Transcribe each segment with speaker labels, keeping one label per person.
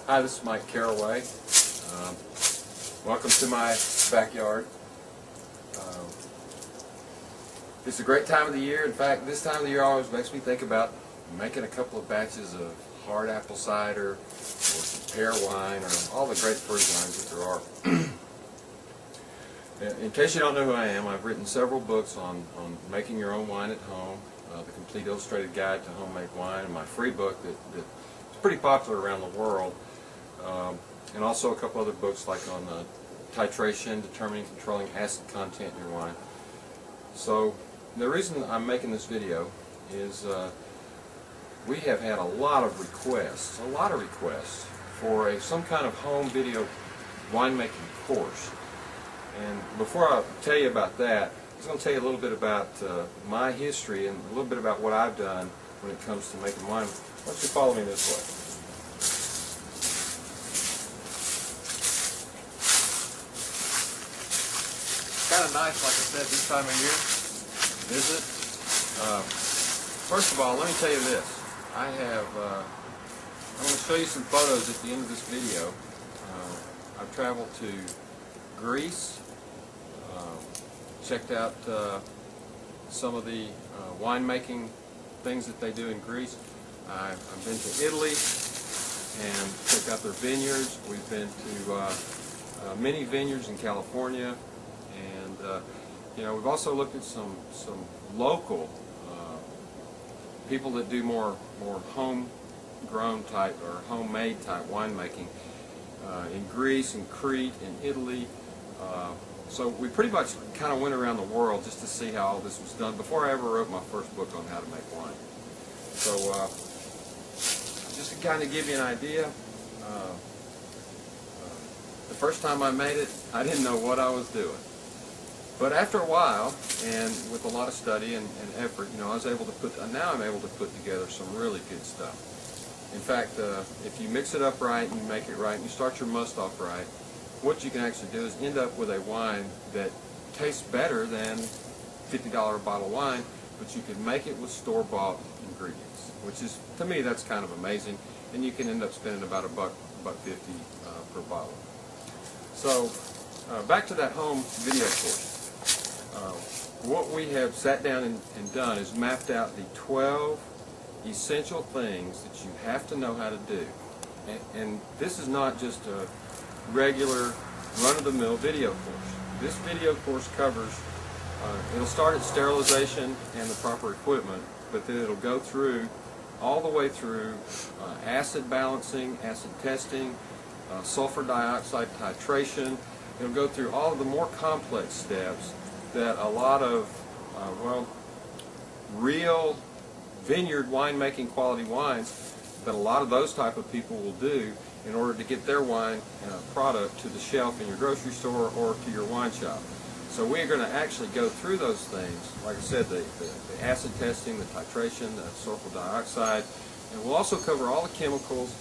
Speaker 1: Hi, this is Mike Caraway. Welcome to my backyard. It's a great time of the year. In fact, this time of the year always makes me think about making a couple of batches of hard apple cider or some pear wine or all the great fruit wines that there are. In case you don't know who I am, I've written several books on making your own wine at home, the Complete Illustrated Guide to Homemade Wine, and my free book that's pretty popular around the world, and also a couple other books like on titration, determining and controlling acid content in your wine. So the reason I'm making this video is we have had a lot of requests for some kind of home video winemaking course. And before I tell you about that, I'm just going to tell you a little bit about my history and a little bit about what I've done when it comes to making wine. Why don't you follow me this way? Kind of nice, like I said, this time of year, visit. First of all, let me tell you this. I'm going to show you some photos at the end of this video. I've traveled to Greece, checked out some of the winemaking things that they do in Greece. I've been to Italy and checked out their vineyards. We've been to many vineyards in California, and we've also looked at some local people that do more homegrown type or homemade type winemaking in Greece and Crete and Italy. So we pretty much kind of went around the world just to see how all this was done before I ever wrote my first book on how to make wine. So just to kind of give you an idea, the first time I made it, I didn't know what I was doing. But after a while, and with a lot of study and effort, I was able to now I'm able to put together some really good stuff. In fact, if you mix it up right and you make it right and you start your must off right, what you can actually do is end up with a wine that tastes better than $50 a bottle of wine, but you can make it with store-bought ingredients, which is, to me, that's kind of amazing, and you can end up spending about $1.50 per bottle. So back to that home video course. What we have sat down and done is mapped out the 12 essential things that you have to know how to do. And this is not just a regular run-of-the-mill video course. This video course covers, it'll start at sterilization and the proper equipment, but then it'll go through, all the way through acid balancing, acid testing, sulfur dioxide titration. It'll go through all of the more complex steps that a lot of, real vineyard winemaking quality wines, that a lot of those type of people will do in order to get their wine product to the shelf in your grocery store or to your wine shop. So we're going to actually go through those things, like I said, the acid testing, the titration, the sulfur dioxide, and we'll also cover all the chemicals,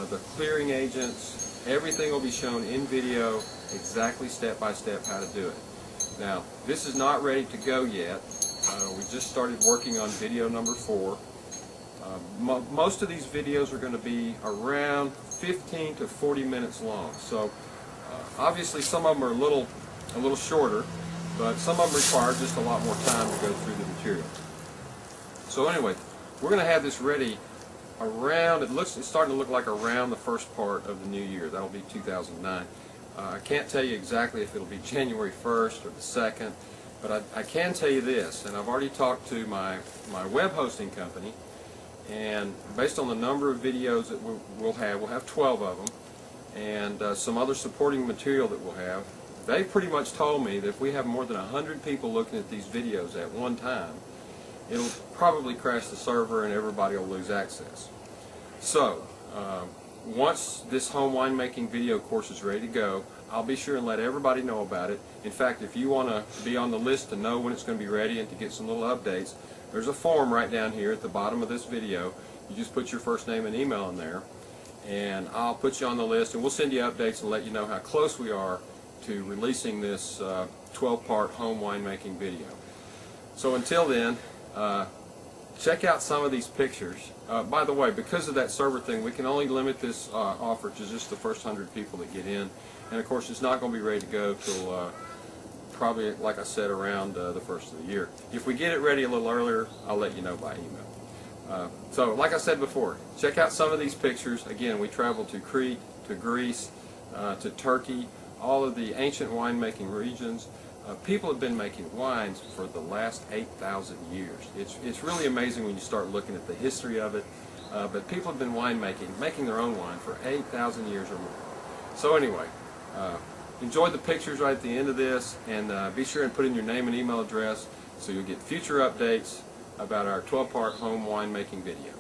Speaker 1: the clearing agents. Everything will be shown in video, exactly step by step how to do it. Now, this is not ready to go yet. We just started working on video number 4. Most of these videos are going to be around 15 to 40 minutes long. So obviously some of them are a little shorter, but some of them require just a lot more time to go through the material. So anyway, we're going to have this ready around, it's starting to look like around the first part of the new year. That'll be 2009. I can't tell you exactly if it'll be January 1st or the 2nd, but I can tell you this, and I've already talked to my web hosting company, and based on the number of videos that we'll have 12 of them, and some other supporting material that we'll have, they pretty much told me that if we have more than 100 people looking at these videos at one time, it'll probably crash the server and everybody will lose access. So, once this home winemaking video course is ready to go, I'll be sure and let everybody know about it. In fact, if you want to be on the list to know when it's going to be ready and to get some little updates, there's a form right down here at the bottom of this video. You just put your first name and email in there, and I'll put you on the list, and we'll send you updates and let you know how close we are to releasing this 12-part home winemaking video. So until then, check out some of these pictures. By the way, because of that server thing, we can only limit this offer to just the first 100 people that get in. And of course, it's not going to be ready to go till probably, like I said, around the first of the year. If we get it ready a little earlier, I'll let you know by email. So, like I said before, check out some of these pictures. Again, we traveled to Crete, to Greece, to Turkey, all of the ancient winemaking regions. People have been making wines for the last 8,000 years. It's really amazing when you start looking at the history of it. But people have been making their own wine for 8,000 years or more. So anyway, enjoy the pictures right at the end of this, and be sure and put in your name and email address so you'll get future updates about our 12-part home winemaking video.